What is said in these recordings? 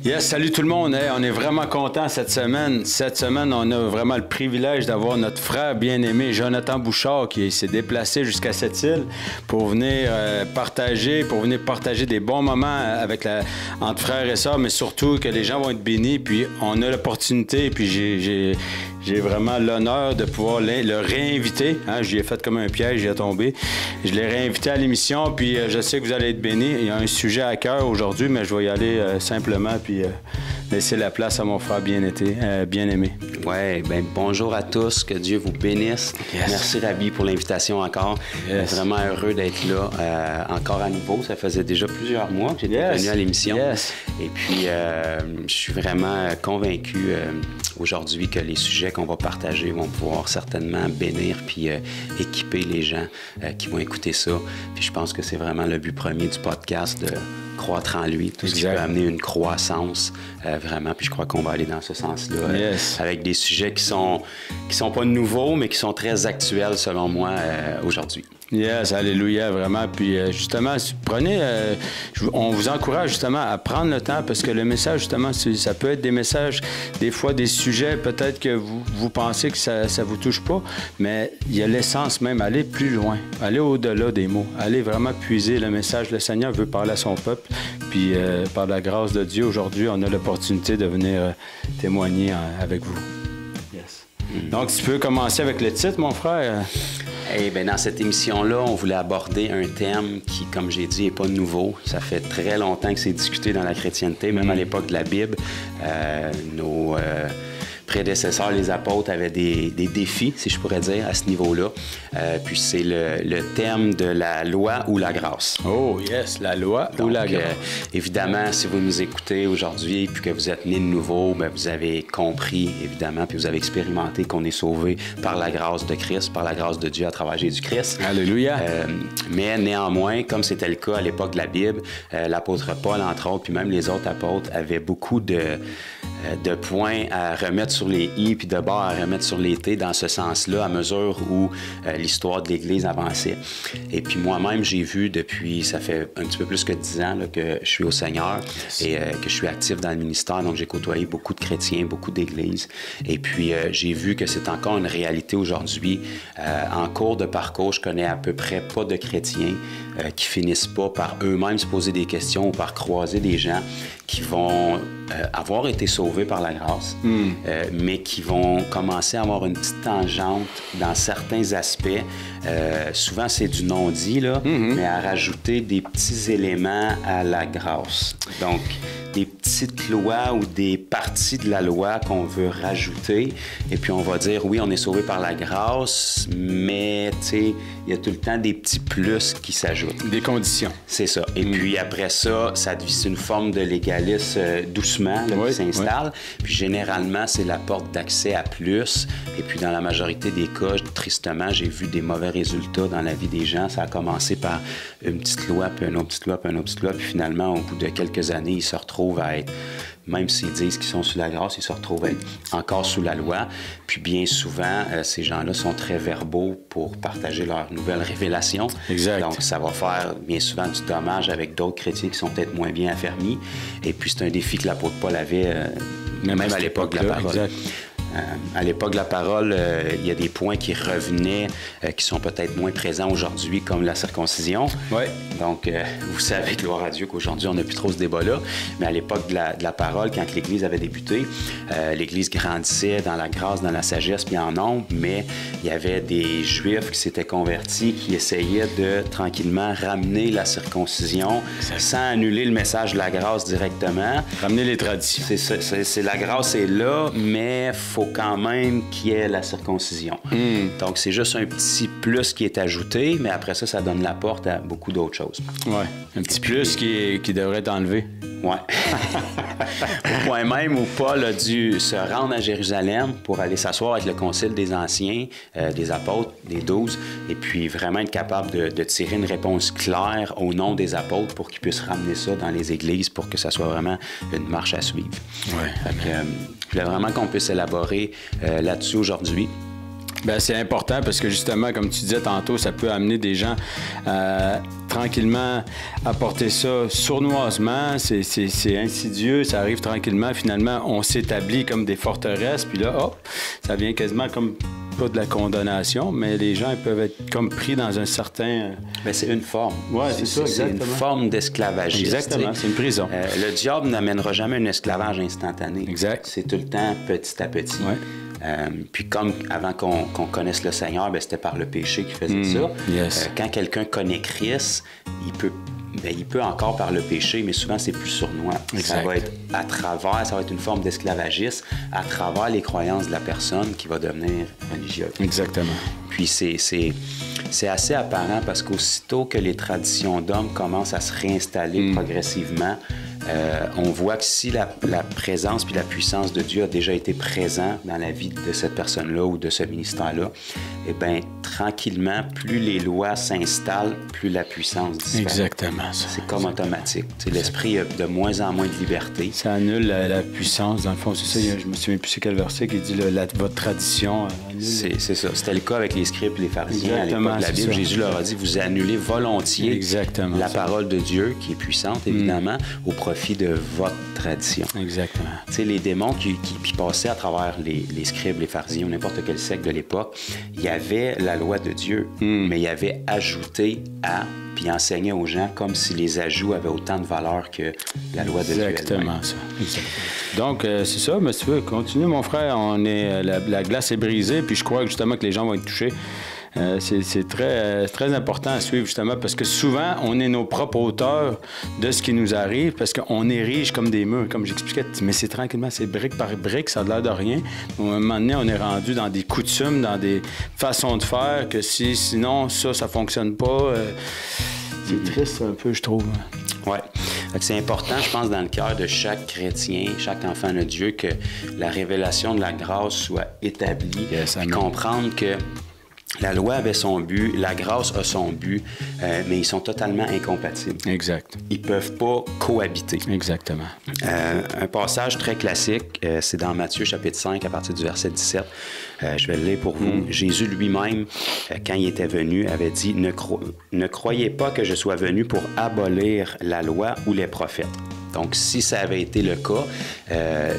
Yes, salut tout le monde. Hey, on est vraiment content cette semaine. Cette semaine, on a vraiment le privilège d'avoir notre frère bien-aimé, Jonathan Bouchard, qui s'est déplacé jusqu'à cette île pour venir partager des bons moments entre frères et sœurs, mais surtout que les gens vont être bénis. Puis on a l'opportunité, puis j'ai vraiment l'honneur de pouvoir le réinviter. Hein? J'y ai fait comme un piège, j'y ai tombé. Je l'ai réinvité à l'émission, puis je sais que vous allez être bénis. Il y a un sujet à cœur aujourd'hui, mais je vais y aller simplement, puis laisser la place à mon frère bien-aimé. Oui, bien bonjour à tous, que Dieu vous bénisse. Yes. Merci Rabbi pour l'invitation encore. Yes. Vraiment heureux d'être là encore à nouveau. Ça faisait déjà plusieurs mois que j'étais venu à l'émission. Yes. Et puis, je suis vraiment convaincu aujourd'hui que les sujets qu'on va partager vont pouvoir certainement bénir puis équiper les gens qui vont écouter ça. Puis je pense que c'est vraiment le but premier du podcast de croître en lui, tout ce qui peut amener une croissance, vraiment. Puis je crois qu'on va aller dans ce sens-là, avec des sujets qui sont pas nouveaux, mais qui sont très actuels, selon moi, aujourd'hui. Yes, alléluia, vraiment. Puis justement, on vous encourage justement à prendre le temps, parce que le message, justement, ça peut être des messages, des fois des sujets, peut-être que vous pensez que ça vous touche pas, mais il y a l'essence même, aller plus loin, aller au-delà des mots, aller vraiment puiser le message. Le Seigneur veut parler à son peuple, puis par la grâce de Dieu, aujourd'hui, on a l'opportunité de venir témoigner avec vous. Yes. Donc, tu peux commencer avec le titre, mon frère? Eh bien, dans cette émission-là, on voulait aborder un thème qui, comme j'ai dit, n'est pas nouveau. Ça fait très longtemps que c'est discuté dans la chrétienté, même à l'époque de la Bible. Nos prédécesseurs, les apôtres, avaient des défis, si je pourrais dire, à ce niveau-là. Puis c'est le thème de la loi ou la grâce. Oh yes, la loi ou la grâce. Évidemment, si vous nous écoutez aujourd'hui puis que vous êtes né de nouveau, bien, vous avez compris, évidemment, puis vous avez expérimenté qu'on est sauvé par la grâce de Christ, par la grâce de Dieu à travers Jésus-Christ. Alléluia. Mais néanmoins, comme c'était le cas à l'époque de la Bible, l'apôtre Paul, entre autres, puis même les autres apôtres, avaient beaucoup de points à remettre sur les i puis de barres à remettre sur les t dans ce sens-là, à mesure où l'histoire de l'Église avançait. Et puis moi-même, j'ai vu depuis, ça fait un petit peu plus que 10 ans là, que je suis au Seigneur et que je suis actif dans le ministère. Donc, j'ai côtoyé beaucoup de chrétiens, beaucoup d'églises. Et puis, j'ai vu que c'est encore une réalité aujourd'hui. En cours de parcours, je connais à peu près pas de chrétiens qui finissent pas par eux-mêmes se poser des questions ou par croiser des gens qui vont avoir été sauvés par la grâce, mais qui vont commencer à avoir une petite tangente dans certains aspects. Souvent, c'est du non-dit, là, mais à rajouter des petits éléments à la grâce. Donc, des petites lois ou des parties de la loi qu'on veut rajouter. Et puis, on va dire, oui, on est sauvé par la grâce, mais, tu sais, il y a tout le temps des petits plus qui s'ajoutent. Des conditions. C'est ça. Et puis, après ça, c'est une forme de légalisme doucement là, qui s'installe. Puis, généralement, c'est la porte d'accès à plus. Et puis, dans la majorité des cas, tristement, j'ai vu des mauvais résultats dans la vie des gens. Ça a commencé par une petite loi, puis une autre petite loi, puis une autre petite loi. Puis finalement, au bout de quelques années, ils se retrouvent à être, même s'ils disent qu'ils sont sous la grâce, ils se retrouvent à être encore sous la loi. Puis bien souvent, ces gens-là sont très verbaux pour partager leurs nouvelles révélations. Exact. Donc, ça va faire bien souvent du dommage avec d'autres chrétiens qui sont peut-être moins bien affermis. Et puis, c'est un défi que l'apôtre Paul avait, même à l'époque de la parole. Exact. À l'époque de la parole, il y a des points qui revenaient, qui sont peut-être moins présents aujourd'hui, comme la circoncision. Oui. Donc, vous savez, gloire à Dieu, qu'aujourd'hui, on n'a plus trop ce débat-là. Mais à l'époque de la parole, quand l'Église avait débuté, l'Église grandissait dans la grâce, dans la sagesse, puis en nombre, mais il y avait des Juifs qui s'étaient convertis, qui essayaient de tranquillement ramener la circoncision sans annuler le message de la grâce directement. Ramener les traditions. C'est la grâce est là, mais faut quand même qu'il y ait la circoncision. Donc, c'est juste un petit plus qui est ajouté, mais après ça, ça donne la porte à beaucoup d'autres choses. Oui, un petit plus qui devrait être enlevé. Oui. Au point même où Paul a dû se rendre à Jérusalem pour aller s'asseoir avec le concile des anciens, des apôtres, des 12, et puis vraiment être capable de tirer une réponse claire au nom des apôtres pour qu'ils puissent ramener ça dans les églises pour que ça soit vraiment une marche à suivre. Oui. Je voulais vraiment qu'on puisse élaborer là-dessus aujourd'hui. Bien, c'est important parce que justement, comme tu disais tantôt, ça peut amener des gens tranquillement à porter ça sournoisement. C'est insidieux, ça arrive tranquillement. Finalement, on s'établit comme des forteresses, puis là, hop, ça vient quasiment comme pas de la condamnation, mais les gens ils peuvent être comme pris dans un certain... Bien, c'est une forme. Oui, c'est ça, exactement. C'est une forme d'esclavagisme. Exactement, c'est une prison. Le diable n'amènera jamais un esclavage instantané. Exact. C'est tout le temps petit à petit. Ouais. Puis comme avant qu'on connaisse le Seigneur, bien, c'était par le péché qu'il faisait ça. Yes. Quand quelqu'un connaît Christ, il peut encore par le péché, mais souvent c'est plus sournois. Exact. Ça va être ça va être une forme d'esclavagisme à travers les croyances de la personne qui va devenir religieuse. Exactement. Puis c'est assez apparent parce qu'aussitôt que les traditions d'hommes commencent à se réinstaller progressivement, on voit que si la présence puis la puissance de Dieu a déjà été présente dans la vie de cette personne-là ou de ce ministère-là, eh bien, tranquillement, plus les lois s'installent, plus la puissance disparaît. Exactement. Ça. C'est comme automatique. T'sais, l'esprit a de moins en moins de liberté. Ça annule la puissance. Dans le fond, c'est ça. Je me souviens plus c'est quel verset qui dit votre tradition. C'est ça. C'était le cas avec les scribes et les pharisiens. Exactement, à l'époque de la Bible. Jésus leur a dit, vous annulez volontiers Exactement, la parole de Dieu, qui est puissante, évidemment, au profit de votre tradition. Exactement. Tu sais, les démons qui passaient à travers les scribes, les pharisiens ou n'importe quel secte de l'époque, il y avait la loi de Dieu, mais il y avait ajouté à, puis enseignait aux gens comme si les ajouts avaient autant de valeur que la loi de Dieu. Exactement ça. Exactement. Donc, c'est ça, mais si tu veux continuer, mon frère, la glace est brisée, puis je crois justement que les gens vont être touchés. C'est très important à suivre, justement, parce que souvent, on est nos propres auteurs de ce qui nous arrive, parce qu'on érige comme des murs, comme j'expliquais, mais c'est tranquillement, c'est brique par brique, ça a l'air de rien. À un moment donné, on est rendu dans des coutumes, dans des façons de faire, que sinon, ça fonctionne pas. C'est triste un peu, je trouve. Oui. C'est important, je pense, dans le cœur de chaque chrétien, chaque enfant de Dieu, que la révélation de la grâce soit établie, puis comprendre que la loi avait son but, la grâce a son but, mais ils sont totalement incompatibles. Exact. Ils ne peuvent pas cohabiter. Exactement. Un passage très classique, c'est dans Matthieu chapitre 5, à partir du verset 17. Je vais le lire pour vous. Jésus lui-même, quand il était venu, avait dit « Ne croyez pas que je sois venu pour abolir la loi ou les prophètes. » Donc, si ça avait été le cas,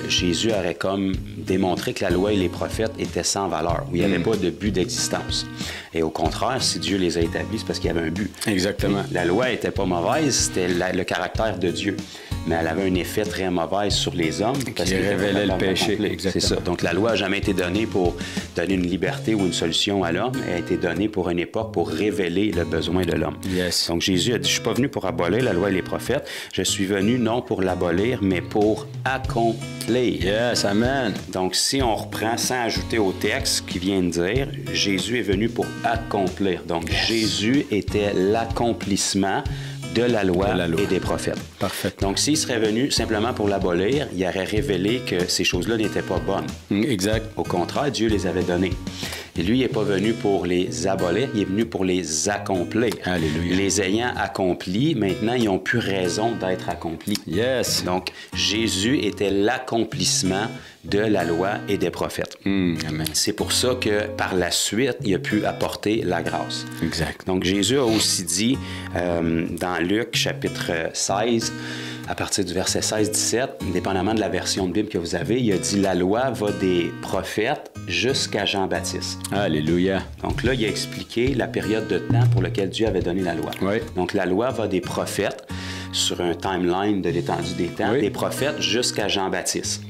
Jésus aurait comme démontré que la loi et les prophètes étaient sans valeur, où il n'y avait pas de but d'existence. Et au contraire, si Dieu les a établis, c'est parce qu'il y avait un but. Exactement. La loi n'était pas mauvaise, c'était le caractère de Dieu. Mais elle avait un effet très mauvais sur les hommes. Qui révélait le péché. C'est ça. Donc, la loi n'a jamais été donnée pour donner une liberté ou une solution à l'homme. Elle a été donnée pour une époque pour révéler le besoin de l'homme. Yes. Donc, Jésus a dit, je ne suis pas venu pour abolir la loi et les prophètes. Je suis venu non pour l'abolir, mais pour accomplir. Yes, amen. Donc, si on reprend sans ajouter au texte qui vient de dire, Jésus est venu pour accomplir. Donc, Jésus était l'accomplissement de la loi et des prophètes. Parfait. Donc, s'il serait venu simplement pour l'abolir, il aurait révélé que ces choses-là n'étaient pas bonnes. Exact. Au contraire, Dieu les avait données. Et lui, il n'est pas venu pour les abolir, il est venu pour les accomplir. Alléluia. Les ayant accomplis, maintenant, ils n'ont plus raison d'être accomplis. Yes. Donc, Jésus était l'accomplissement de la loi et des prophètes. Amen. C'est pour ça que, par la suite, il a pu apporter la grâce. Exact. Donc, Jésus a aussi dit, dans Luc, chapitre 16, à partir du verset 16-17, dépendamment de la version de Bible que vous avez, il a dit « La loi va des prophètes jusqu'à Jean-Baptiste. » Alléluia. Donc là, il a expliqué la période de temps pour laquelle Dieu avait donné la loi. Oui. Donc, la loi va des prophètes sur un timeline de l'étendue des temps, des prophètes jusqu'à Jean-Baptiste.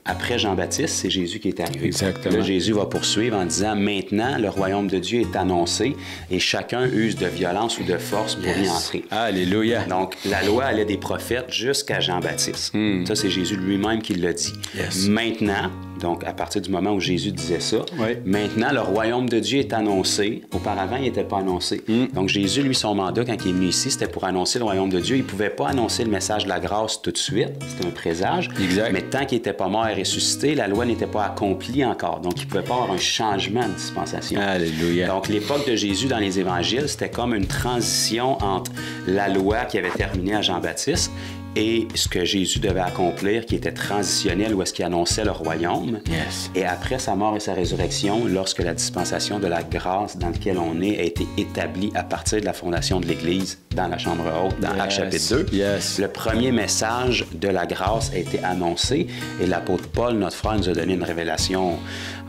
Après Jean-Baptiste, c'est Jésus qui est arrivé. Exactement. Là, Jésus va poursuivre en disant, maintenant, le royaume de Dieu est annoncé et chacun use de violence ou de force pour y entrer. Alléluia. Donc, la loi allait des prophètes jusqu'à Jean-Baptiste. Ça, c'est Jésus lui-même qui l'a dit. Yes. Maintenant, donc à partir du moment où Jésus disait ça, maintenant, le royaume de Dieu est annoncé. Auparavant, il n'était pas annoncé. Donc, Jésus, lui, son mandat, quand il est venu ici, c'était pour annoncer le royaume de Dieu. Il ne pouvait pas annoncer le message de la grâce tout de suite. C'était un présage. Exact. Mais tant qu'il n'était pas mort et ressuscité, la loi n'était pas accomplie encore. Donc, il ne pouvait pas avoir un changement de dispensation. Alléluia. Donc, l'époque de Jésus dans les évangiles, c'était comme une transition entre la loi qui avait terminé à Jean-Baptiste et ce que Jésus devait accomplir, qui était transitionnel, où est-ce qu'il annonçait le royaume. Yes. Et après sa mort et sa résurrection, lorsque la dispensation de la grâce dans laquelle on est a été établie à partir de la fondation de l'Église dans la chambre haute, dans Actes chapitre 2, le premier message de la grâce a été annoncé et l'apôtre Paul, notre frère, nous a donné une révélation.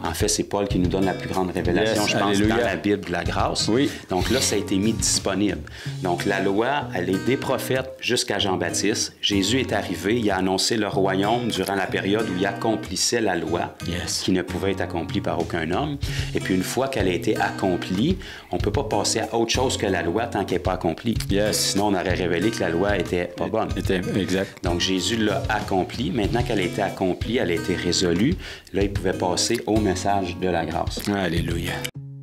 En fait, c'est Paul qui nous donne la plus grande révélation, je pense, dans la Bible de la grâce. Oui. Donc là, ça a été mis disponible. Donc la loi, elle est des prophètes jusqu'à Jean-Baptiste. Jésus est arrivé, il a annoncé le royaume durant la période où il accomplissait la loi, qui ne pouvait être accomplie par aucun homme. Et puis une fois qu'elle a été accomplie, on ne peut pas passer à autre chose que la loi tant qu'elle n'est pas accomplie. Sinon, on aurait révélé que la loi était pas bonne. Exact. Donc Jésus l'a accomplie. Maintenant qu'elle a été accomplie, elle a été résolue. Là, il pouvait passer au message de la grâce. Alléluia.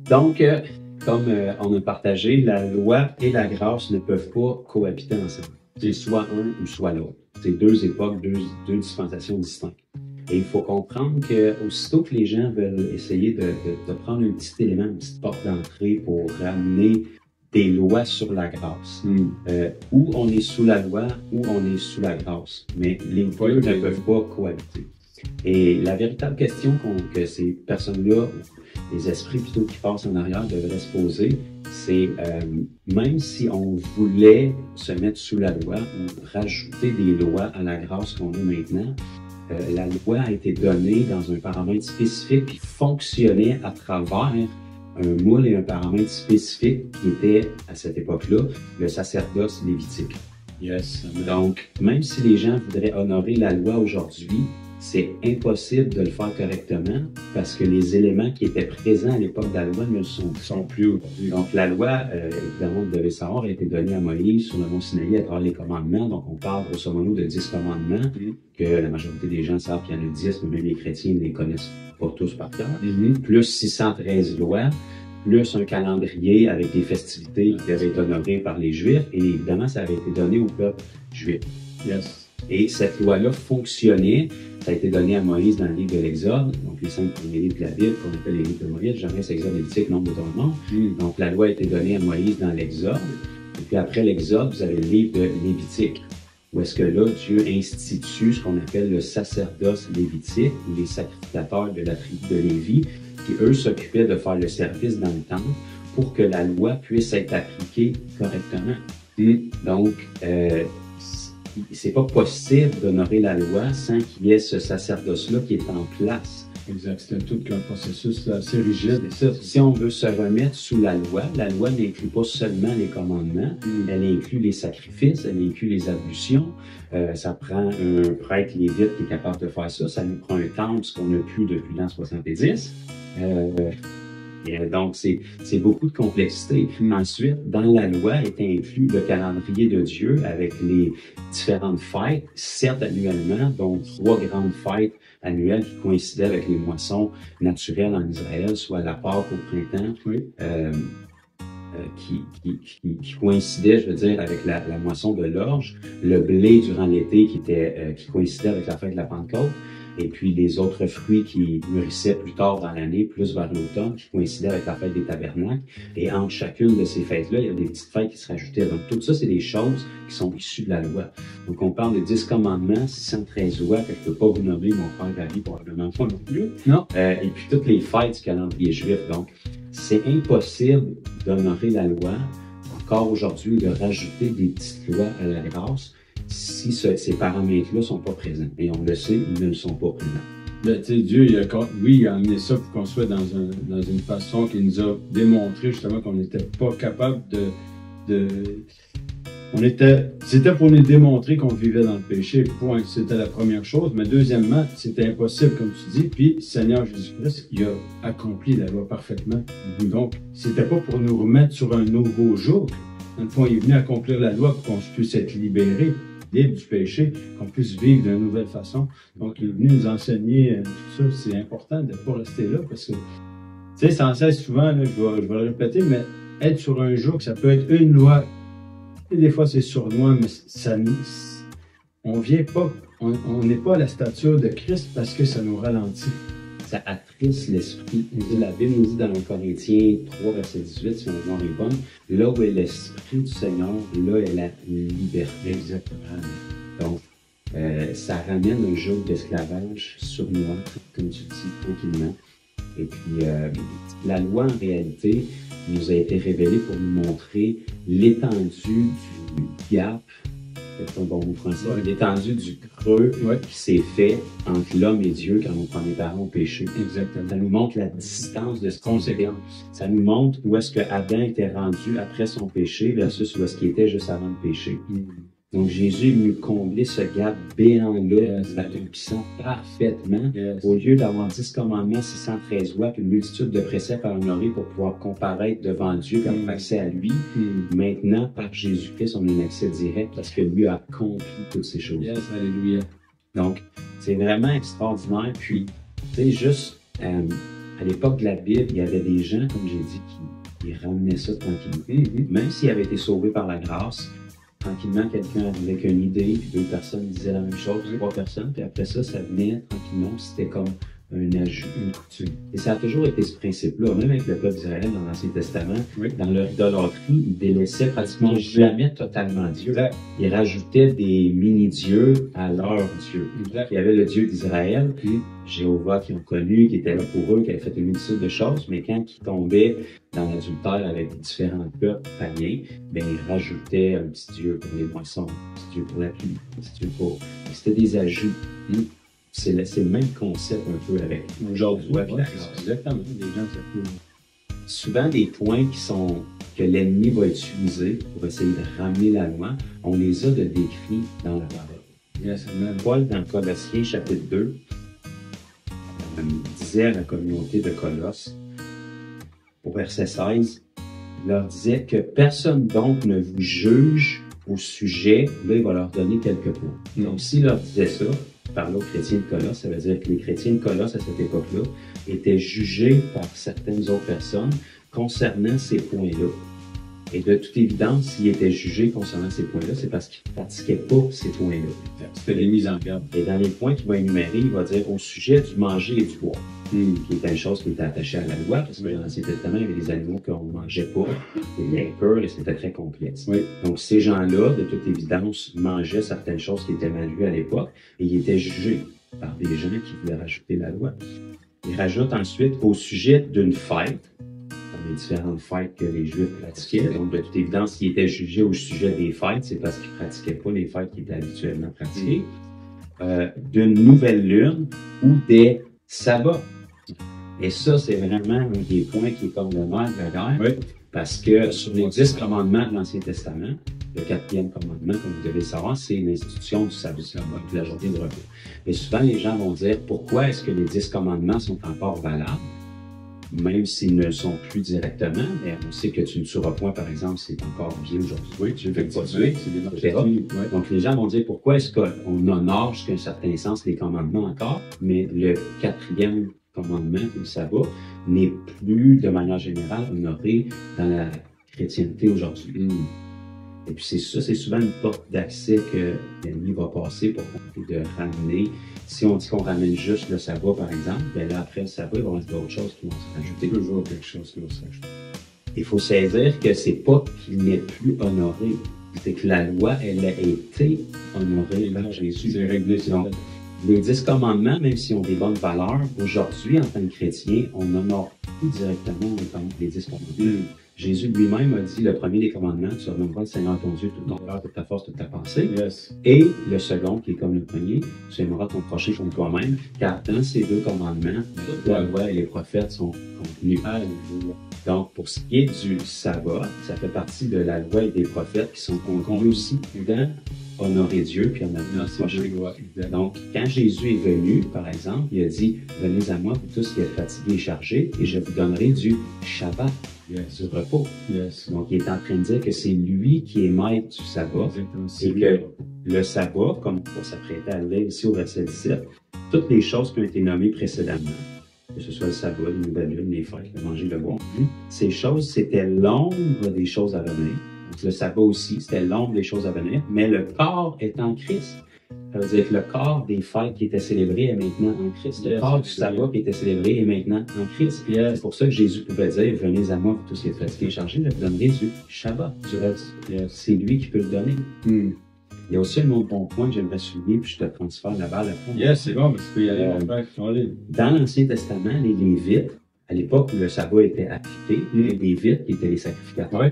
Donc, comme on a partagé, la loi et la grâce ne peuvent pas cohabiter ensemble. C'est soit un ou soit l'autre. C'est deux époques, deux dispensations distinctes. Et il faut comprendre qu'aussitôt que les gens veulent essayer de prendre un petit élément, une petite porte d'entrée pour ramener des lois sur la grâce, où on est sous la loi, où on est sous la grâce. Mais les deux ne peuvent pas cohabiter. Et la véritable question que ces personnes-là, les esprits plutôt qui passent en arrière, devraient se poser, c'est même si on voulait se mettre sous la loi ou rajouter des lois à la grâce qu'on a maintenant, la loi a été donnée dans un paramètre spécifique qui fonctionnait à travers un moule et un paramètre spécifique qui était, à cette époque-là, le sacerdoce lévitique. Donc, même si les gens voudraient honorer la loi aujourd'hui, c'est impossible de le faire correctement parce que les éléments qui étaient présents à l'époque de la loi ne le sont plus aujourd'hui. Donc, la loi, évidemment, vous devez savoir, a été donnée à Moïse sur le mont Sinaï à travers les commandements. Donc, on parle grosso modo de 10 commandements que la majorité des gens savent qu'il y en a 10, mais même les chrétiens ne les connaissent pas tous par cœur. Plus 613 lois, plus un calendrier avec des festivités qui devaient être honorées par les Juifs. Et évidemment, ça avait été donné au peuple juif. Et cette loi-là fonctionnait. Ça a été donné à Moïse dans le livre de l'Exode, donc les 5 premiers livres de la Bible, qu'on appelle les livres de Moïse, Genèse, Exode, Lévitique, Nombre, Deutéronome. Donc la loi a été donnée à Moïse dans l'Exode. Et puis après l'Exode, vous avez le livre de Lévitique, où est-ce que là, Dieu institue ce qu'on appelle le sacerdoce lévitique, ou les sacrificateurs de la tribu de Lévi, qui eux s'occupaient de faire le service dans le temple pour que la loi puisse être appliquée correctement. Donc, c'est pas possible d'honorer la loi sans qu'il y ait ce sacerdoce-là qui est en place. Exact. C'est tout un processus assez rigide. Si on veut se remettre sous la loi n'inclut pas seulement les commandements, elle inclut les sacrifices, elle inclut les ablutions. Ça prend un prêtre lévite qui est capable de faire ça. Ça nous prend un temple, ce qu'on n'a plus depuis l'an 70. Donc, c'est beaucoup de complexité. Ensuite, dans la loi est inclus le calendrier de Dieu avec les différentes fêtes, certes annuellement, donc 3 grandes fêtes annuelles qui coïncidaient avec les moissons naturelles en Israël, soit la Pâque au printemps, qui coïncidait, je veux dire, avec la moisson de l'orge, le blé durant l'été qui coïncidait avec la fête de la Pentecôte, et puis les autres fruits qui mûrissaient plus tard dans l'année, plus vers l'automne, qui coïncidaient avec la fête des tabernacles. Et entre chacune de ces fêtes-là, il y a des petites fêtes qui se rajoutaient. Donc tout ça, c'est des choses qui sont issues de la loi. Donc on parle de 10 commandements, 613 lois, que je ne peux pas vous nommer, mon frère David probablement pas non plus. Non. Et puis toutes les fêtes du calendrier juif. Donc c'est impossible d'honorer la loi, encore aujourd'hui, de rajouter des petites lois à la grâce, si ces paramètres-là ne sont pas présents. Et on le sait, ils ne sont pas présents. Ben, tu sais, Dieu, il a amené ça pour qu'on soit dans une façon qui nous a démontré justement qu'on n'était pas capable c'était pour nous démontrer qu'on vivait dans le péché, point. C'était la première chose. Mais deuxièmement, c'était impossible, comme tu dis. Puis, Seigneur Jésus-Christ, il a accompli la loi parfaitement. Donc, c'était pas pour nous remettre sur un nouveau jour. Dans le fond, il est venu accomplir la loi pour qu'on puisse être libéré, libre du péché, qu'on puisse vivre d'une nouvelle façon. Donc, il est venu nous enseigner tout ça. C'est important de ne pas rester là parce que, tu sais, sans cesse, souvent, là, je vais le répéter, mais être sur un joug, ça peut être une loi. Et des fois, c'est sournois, mais on vient pas, on n'est pas à la stature de Christ parce que ça nous ralentit. Ça attriste l'esprit. La Bible nous dit dans 1 Corinthiens 3, verset 18, si on est bonne, là où est l'esprit du Seigneur, là est la liberté. Exactement. Donc, ça ramène un joug d'esclavage sournois, comme tu dis, tranquillement. Et puis, la loi, en réalité, nous a été révélée pour nous montrer l'étendue du gap, c'est un bon mot français, l'étendue du creux qui s'est fait entre l'homme et Dieu quand nos premiers parents ont péché. Exactement. Ça nous montre la distance de ce conséquence. Ça nous montre où est-ce que Adam était rendu après son péché versus où est-ce qu'il était juste avant le péché. Donc, Jésus est venu combler ce gap béant-là, l'accomplissant parfaitement. Au lieu d'avoir 10 commandements, 613 lois, puis une multitude de préceptes à honorer pour pouvoir comparaître devant Dieu et avoir accès à lui, maintenant, par Jésus-Christ, on a un accès direct parce que lui a accompli toutes ces choses. Yes, alléluia. Donc, c'est vraiment extraordinaire. Puis, tu sais, juste à l'époque de la Bible, il y avait des gens, comme j'ai dit, qui ramenaient ça tranquillement. Même s'ils avaient été sauvés par la grâce, tranquillement, quelqu'un arrivait avec une idée, puis 2 personnes disaient la même chose, 3 personnes, puis après ça, ça venait tranquillement, puis c'était comme un ajout, une coutume. Et ça a toujours été ce principe-là, même avec le peuple d'Israël dans l'Ancien Testament, dans leur idolâtrie, ils délaissaient pratiquement jamais totalement Dieu. Ils rajoutaient des mini-dieux à leur Dieu. Il y avait le Dieu d'Israël, puis Jéhovah qui ont connu, qui était là pour eux, qui avait fait une multitude de choses, mais quand ils tombaient dans l'adultère avec différents peuples païens, ben ils rajoutaient un petit Dieu pour les moissons, un petit Dieu pour la pluie, un petit Dieu pour... C'était des ajouts. C'est le même concept un peu avec aujourd'hui. Exactement. Les gens souvent des points que l'ennemi va utiliser pour essayer de ramener la loi, on les a de décrits dans la parole. Paul, dans Colossiens chapitre 2, disait à la communauté de Colosse, au verset 16, il leur disait que personne donc ne vous juge au sujet, là il va leur donner quelques points. Donc s'il leur disait ça, par aux chrétiens de Colosse, ça veut dire que les chrétiens de Colosse à cette époque-là étaient jugés par certaines autres personnes concernant ces points-là. Et de toute évidence, s'ils étaient jugés concernant ces points-là, c'est parce qu'ils ne pratiquaient pas ces points-là. C'était les mises en garde. Et dans les points qu'il va énumérer, il va dire au sujet du manger et du boire, qui était une chose qui était attachée à la loi, parce que dans l'Ancien Testament, il y avait des animaux qu'on ne mangeait pas, des impurs, et c'était très complexe. Donc ces gens-là, de toute évidence, mangeaient certaines choses qui étaient mal vues à l'époque, et ils étaient jugés par des gens qui voulaient rajouter la loi. Il rajoute ensuite au sujet d'une fête, les différentes fêtes que les Juifs pratiquaient. Donc, de toute évidence, s'ils étaient jugés au sujet des fêtes, c'est parce qu'ils ne pratiquaient pas les fêtes qui étaient habituellement pratiquées. D'une nouvelle lune ou des sabbats. Et ça, c'est vraiment un des points qui est comme le nerf de la guerre. Parce que sur les 10 commandements de l'Ancien Testament, le 4e commandement, comme vous devez le savoir, c'est l'institution du sabbat, de la journée de repos. Et souvent, les gens vont dire, pourquoi est-ce que les 10 commandements sont encore valables? Même s'ils ne le sont plus directement, mais on sait que tu ne tueras point, par exemple, c'est encore bien aujourd'hui. Tu ne fais pas tuer, etc. Donc, les gens vont dire pourquoi est-ce qu'on honore jusqu'à un certain sens les commandements encore, mais le 4e commandement, le sabbat, n'est plus de manière générale honoré dans la chrétienté aujourd'hui. Et puis c'est ça, c'est souvent une porte d'accès que l'ennemi va passer pour tenter de ramener. Si on dit qu'on ramène juste le sabbat, par exemple, bien là, après le sabbat, il va y avoir d'autres choses qui vont se rajouter. Toujours quelque chose qui va se rajouter. Il faut saisir que c'est pas qu'il n'est plus honoré. C'est que la loi, elle a été honorée par Jésus. C'est réglé, donc, les 10 commandements, même s'ils ont des bonnes valeurs, aujourd'hui, en tant que chrétien, on n'honore plus directement les 10 commandements. Jésus lui-même a dit le premier des commandements, tu honoreras le Seigneur ton Dieu, tout ton cœur, toute ta force, toute ta pensée. Et le second, qui est comme le premier, tu aimeras ton prochain comme toi-même, car dans ces 2 commandements, la loi et les prophètes sont contenus. Donc, pour ce qui est du sabbat, ça fait partie de la loi et des prophètes qui sont contenus aussi dans honorer Dieu puis honorer notre prochain. Donc, quand Jésus est venu, par exemple, il a dit « Venez à moi, vous tous qui êtes fatigués et chargés, et je vous donnerai du Shabbat. » Du repos. Donc, il est en train de dire que c'est lui qui est maître du sabbat et que le sabbat, comme on s'apprêtait à le lire ici au verset 17, toutes les choses qui ont été nommées précédemment, que ce soit le sabbat, les nouvelles lunes, les fêtes, le manger, le boire, ces choses, c'était l'ombre des choses à venir. Donc, le sabbat aussi, c'était l'ombre des choses à venir, mais le corps est en Christ. Ça veut dire que le corps des fêtes qui étaient célébrées est maintenant en Christ. Le corps du sabbat qui était célébré est maintenant en Christ. C'est pour ça que Jésus pouvait dire « Venez à moi, vous tous qui êtes fatigués et chargés, je vous donnerai du Shabbat, du reste. » C'est lui qui peut le donner. Il y a aussi un autre bon point que j'aimerais souligner, puis je te transfère la balle après. Yes, c'est bon, mais tu peux y aller, mon frère. Dans l'Ancien Testament, les Lévites, à l'époque où le sabbat était appliqué, les Lévites, qui étaient les sacrificateurs,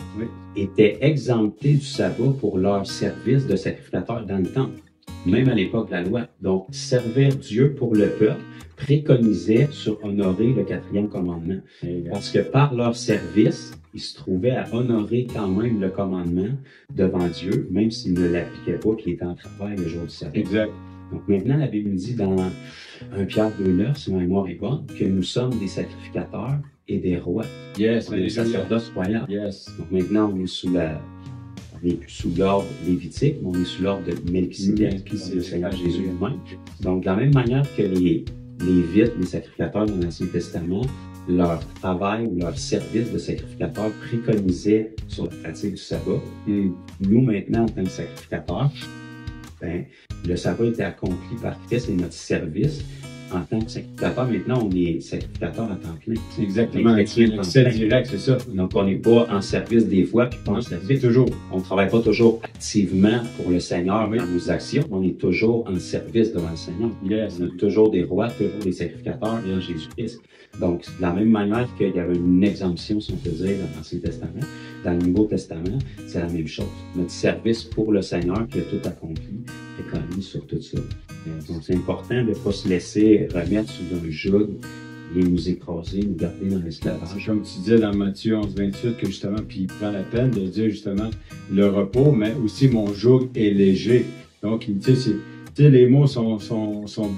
étaient exemptés du sabbat pour leur service de sacrificateur dans le temple, même à l'époque de la loi. Donc, servir Dieu pour le peuple préconisait sur honorer le 4e commandement. Parce que par leur service, ils se trouvaient à honorer quand même le commandement devant Dieu, même s'ils ne l'appliquaient pas, qu'il était en travail le jour du sabbat. Exact. Donc maintenant, la Bible nous dit dans 1 Pierre 2,9, si ma mémoire est bonne, que nous sommes des sacrificateurs et des rois. Yes, des sacerdoces royaux. Yes. Donc maintenant, on est sous on n'est plus sous l'ordre lévitique, mais on est sous l'ordre de Melchisédek, le Seigneur Jésus lui-même. Donc, de la même manière que les Lévites, les sacrificateurs dans l'Ancien Testament, leur travail ou leur service de sacrificateur préconisait sur la pratique du sabbat. Nous, maintenant, en tant que sacrificateurs, le sabbat était accompli par Christ et notre service. En tant que sacrificateur, maintenant, on est sacrificateur à temps plein. Exactement. C'est direct, c'est ça. Donc, on n'est pas en service des fois, puis pas en service toujours. On ne travaille pas toujours activement pour le Seigneur dans nos actions. On est toujours en service devant le Seigneur. Yes. On est toujours des rois, toujours des sacrificateurs en Jésus-Christ. Donc, de la même manière qu'il y avait une exemption, si on peut dire, dans l'Ancien Testament, dans le Nouveau Testament, c'est la même chose. Notre service pour le Seigneur qui a tout accompli est connu sur tout ça. Donc, c'est important de ne pas se laisser remettre sous un joug et nous écraser, nous garder dans l'esclavage. C'est comme tu disais dans Matthieu 11:28 que justement, puis il prend la peine de dire justement le repos, mais aussi mon joug est léger. Donc, tu sais, les mots sont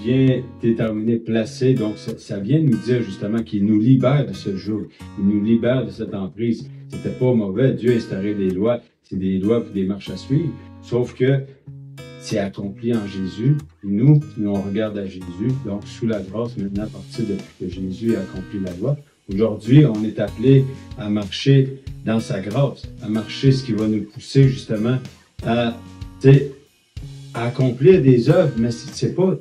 bien déterminés, placés. Donc, ça vient nous dire justement qu'il nous libère de ce joug. Il nous libère de cette emprise. C'était pas mauvais. Dieu a instauré des lois. C'est des lois et des marches à suivre. Sauf que c'est accompli en Jésus. Et nous, on regarde à Jésus. Donc, sous la grâce, maintenant, à partir de que Jésus a accompli la loi, aujourd'hui, on est appelé à marcher dans sa grâce, à marcher ce qui va nous pousser justement à accomplir des œuvres, mais c'est pas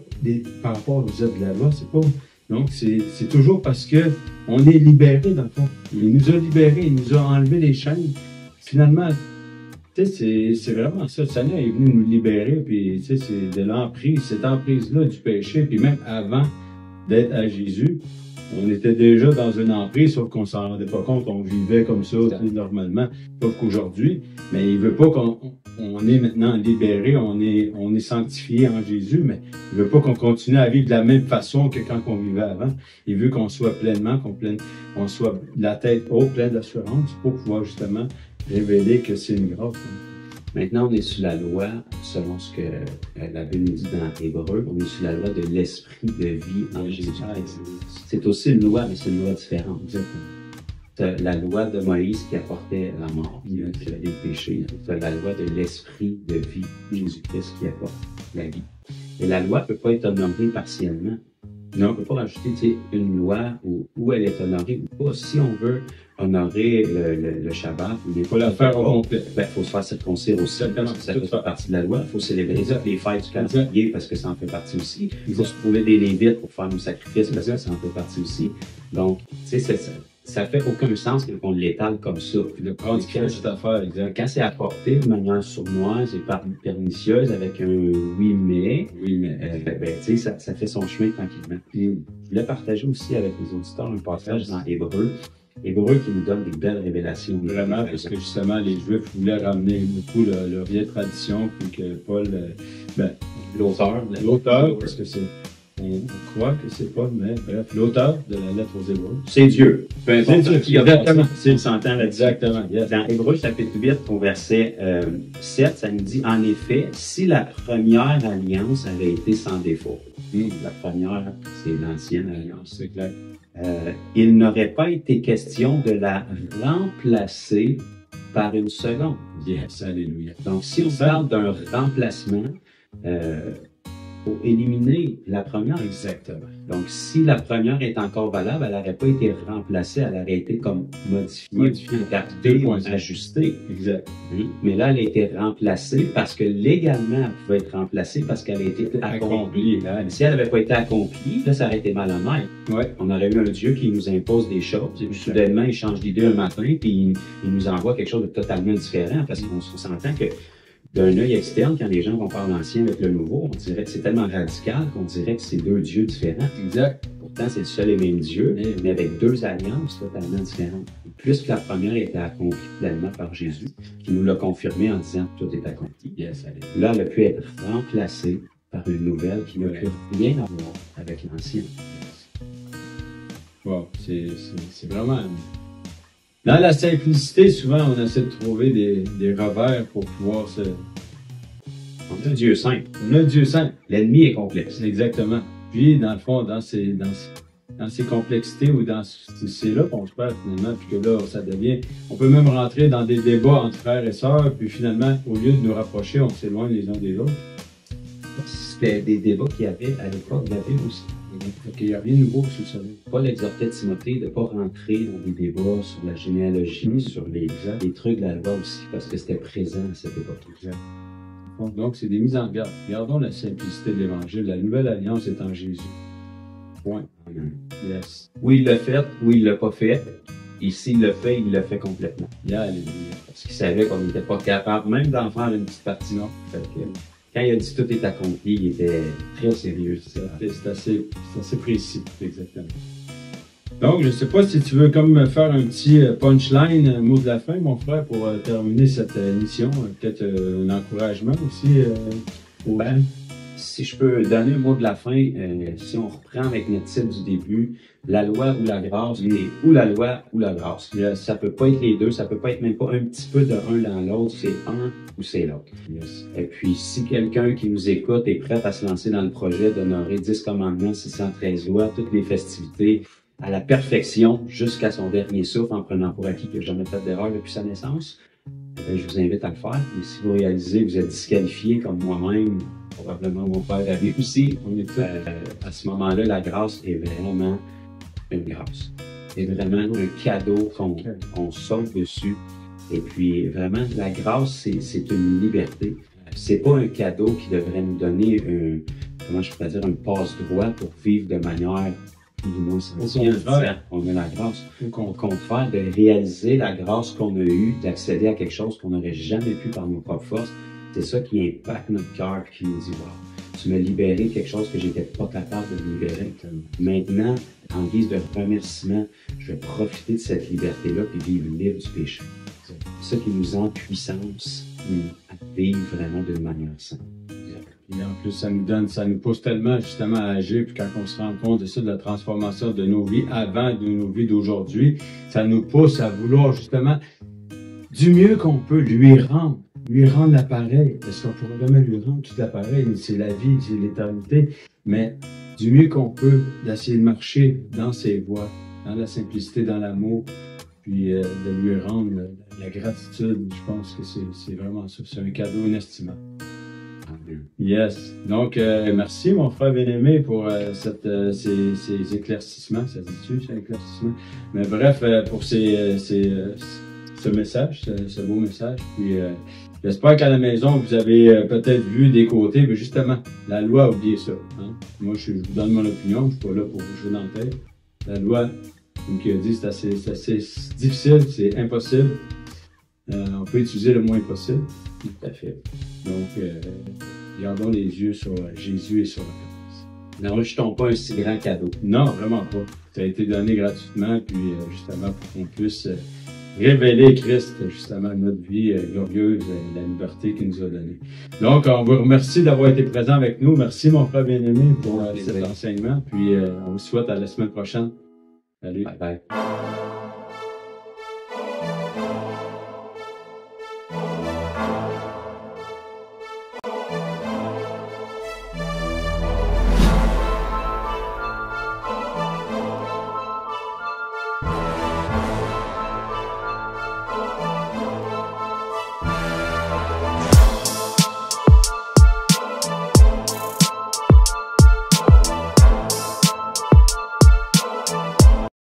par rapport aux œuvres de la loi, c'est pas. Donc, c'est toujours parce que on est libéré, dans le fond. Il nous a libérés, il nous a enlevé les chaînes. Finalement, c'est vraiment ça. Le Seigneur est venu nous libérer, puis c'est de l'emprise, cette emprise-là du péché, puis même avant d'être à Jésus, on était déjà dans une emprise, sauf qu'on s'en rendait pas compte, on vivait comme ça normalement, sauf qu'aujourd'hui, mais il veut pas qu'on est maintenant libéré, on est sanctifié en Jésus, mais il veut pas qu'on continue à vivre de la même façon que quand on vivait avant. Il veut qu'on soit pleinement, qu'on soit la tête haute, pleine d'assurance, pour pouvoir justement révéler que c'est une grâce. Maintenant, on est sous la loi, selon ce que la Bible nous dit dans Hébreu, on est sous la loi de l'esprit de vie en Jésus-Christ. C'est aussi une loi, mais c'est une loi différente. C'est la loi de Moïse qui apportait la mort, qui avait le péché. C'est la loi de l'esprit de vie, Jésus-Christ, qui apporte la vie. Et la loi ne peut pas être honorée partiellement. Non, on ne peut pas rajouter une loi où elle est honorée ou pas. Si on veut honorer le Shabbat, il faut la faire au complet. Il faut se faire circoncire aussi. Ça fait partie de la loi. Il faut célébrer les fêtes du calendrier parce que ça en fait partie aussi. Il faut se trouver des Lévites pour faire nos sacrifices parce que ça en fait partie aussi. Donc, tu sais, ça fait aucun sens qu'on l'étale comme ça. Le prendre cette affaire, exact. Quand c'est apporté de manière sournoise et pernicieuse avec un oui mais, tu sais, ça fait son chemin tranquillement. Je voulais partager aussi avec les auditeurs un passage dans Hébreu. Hébreu qui nous donne des belles révélations. Vraiment, parce que justement, les Juifs voulaient ramener beaucoup leur vieille tradition, puis que Paul, l'auteur, parce que on croit que c'est Paul, mais bref, l'auteur de la lettre aux Hébreux. C'est Dieu. Peu importe. C'est Dieu. Exactement. On s'entend là-dessus. Exactement. Yes. Dans Hébreux chapitre 8, au verset 7, ça nous dit, en effet, si la première alliance avait été sans défaut, la première, c'est l'ancienne alliance. C'est clair. Il n'aurait pas été question de la remplacer par une seconde. Yes, alléluia. Donc, si on parle d'un remplacement, pour éliminer la première. Exactement. Donc, si la première est encore valable, elle n'aurait pas été remplacée, elle aurait été comme modifiée, adaptée, ajustée. Exact. Mais là, elle a été remplacée parce que légalement, elle pouvait être remplacée parce qu'elle a été accomplie. Mais si elle n'avait pas été accomplie, là, ça aurait été malhonnête. Ouais. On aurait eu un Dieu qui nous impose des choses, et puis soudainement, il change d'idée un matin, puis il nous envoie quelque chose de totalement différent, parce qu'on s'entend que d'un œil externe, quand les gens vont par l'Ancien avec le Nouveau, on dirait que c'est tellement radical qu'on dirait que c'est deux dieux différents. Exact. Pourtant, c'est le seul et même Dieu, mais avec deux alliances totalement différentes. Puisque la première était accomplie finalement par Jésus, qui nous l'a confirmé en disant que tout est accompli. Yes, Là, elle a pu être remplacée par une nouvelle qui n'a plus rien à voir avec l'ancienne. Wow, c'est vraiment... Dans la simplicité, souvent, on essaie de trouver des revers pour pouvoir se... On a un Dieu simple. On a un Dieu simple. L'ennemi est complexe. Exactement. Puis, dans le fond, dans ces complexités ou c'est là qu'on se perd finalement, puis que là, ça devient... On peut même rentrer dans des débats entre frères et sœurs, puis finalement, au lieu de nous rapprocher, on s'éloigne les uns des autres. C'était des débats qu'il y avait à l'époque de la Bible aussi. Donc, il n'y a rien de nouveau sous le soleil. Paul exhortait Timothée de ne pas rentrer dans des débats sur la généalogie, sur les trucs de la loi aussi, parce que c'était présent à cette époque. Exact. Donc, c'est des mises en garde. Gardons la simplicité de l'Évangile. La nouvelle alliance est en Jésus. Point. Yes. Ou il l'a fait, ou il l'a pas fait. Et s'il le fait, il le fait complètement. Yeah, alléluia. Parce qu'il savait qu'on n'était pas capable même d'en faire une petite partie. Non. Fait que, quand il a dit tout est accompli, il était très sérieux. C'est assez précis, exactement. Donc, je ne sais pas si tu veux comme faire un petit punchline, un mot de la fin, mon frère, pour terminer cette émission. Peut-être un encouragement aussi aux gens. Si je peux donner un mot de la fin, si on reprend avec notre titre du début, la loi ou la grâce, ou la loi ou la grâce. Yes. Ça peut pas être les deux, ça peut pas être même pas un petit peu de un dans l'autre, c'est un ou c'est l'autre. Yes. Et puis, si quelqu'un qui nous écoute est prêt à se lancer dans le projet d'honorer 10 commandements, 613 lois, toutes les festivités, à la perfection, jusqu'à son dernier souffle, en prenant pour acquis qu'il n'a jamais fait d'erreur depuis sa naissance, je vous invite à le faire. Et si vous réalisez que vous êtes disqualifié comme moi-même, probablement mon père avait aussi, à ce moment-là, la grâce est vraiment une grâce. C'est vraiment un cadeau qu'on saute dessus. Et puis, vraiment, la grâce, c'est une liberté. C'est pas un cadeau qui devrait nous donner comment je pourrais dire, un passe-droit pour vivre de manière plus ou moins sensible. On a la grâce. Au contraire, de réaliser la grâce qu'on a eue, d'accéder à quelque chose qu'on n'aurait jamais pu par nos propres forces, c'est ça qui impacte notre cœur, qui nous dit, wow, tu m'as libéré quelque chose que j'étais pas capable de libérer. Maintenant, en guise de remerciement, je vais profiter de cette liberté-là et vivre libre du péché. C'est ça qui nous en puissance à vivre vraiment d'une manière saine. Et en plus, ça nous pousse tellement justement à agir, puis quand on se rend compte de ça, de la transformation de nos vies avant de nos vies d'aujourd'hui, ça nous pousse à vouloir justement du mieux qu'on peut lui rendre l'appareil, parce qu'on pourra jamais lui rendre tout l'appareil, c'est la vie, c'est l'éternité, mais du mieux qu'on peut, d'essayer de marcher dans ses voies, dans la simplicité, dans l'amour, puis de lui rendre la gratitude. Je pense que c'est vraiment ça, c'est un cadeau inestimable. Yes. Donc, merci, mon frère bien-aimé, pour ces éclaircissements. Ça se dit-tu, ces éclaircissements? Mais bref, pour ce message, ce beau message. Puis, j'espère qu'à la maison, vous avez peut-être vu des côtés, mais justement, la loi, oubliez ça. Hein? Moi, je vous donne mon opinion, je ne suis pas là pour vous jouer dans la tête. La loi, comme il a dit, c'est assez difficile, c'est impossible. On peut utiliser le moins possible. Tout à fait. Donc, gardons les yeux sur Jésus et sur la grâce. Ne rejetons pas un si grand cadeau. Non, vraiment pas. Ça a été donné gratuitement, puis justement pour qu'on puisse révéler Christ, justement, notre vie glorieuse, la liberté qu'il nous a donnée. Donc, on vous remercie d'avoir été présent avec nous. Merci, mon frère bien-aimé, pour cet enseignement. Puis, on vous souhaite à la semaine prochaine. Salut. Bye bye.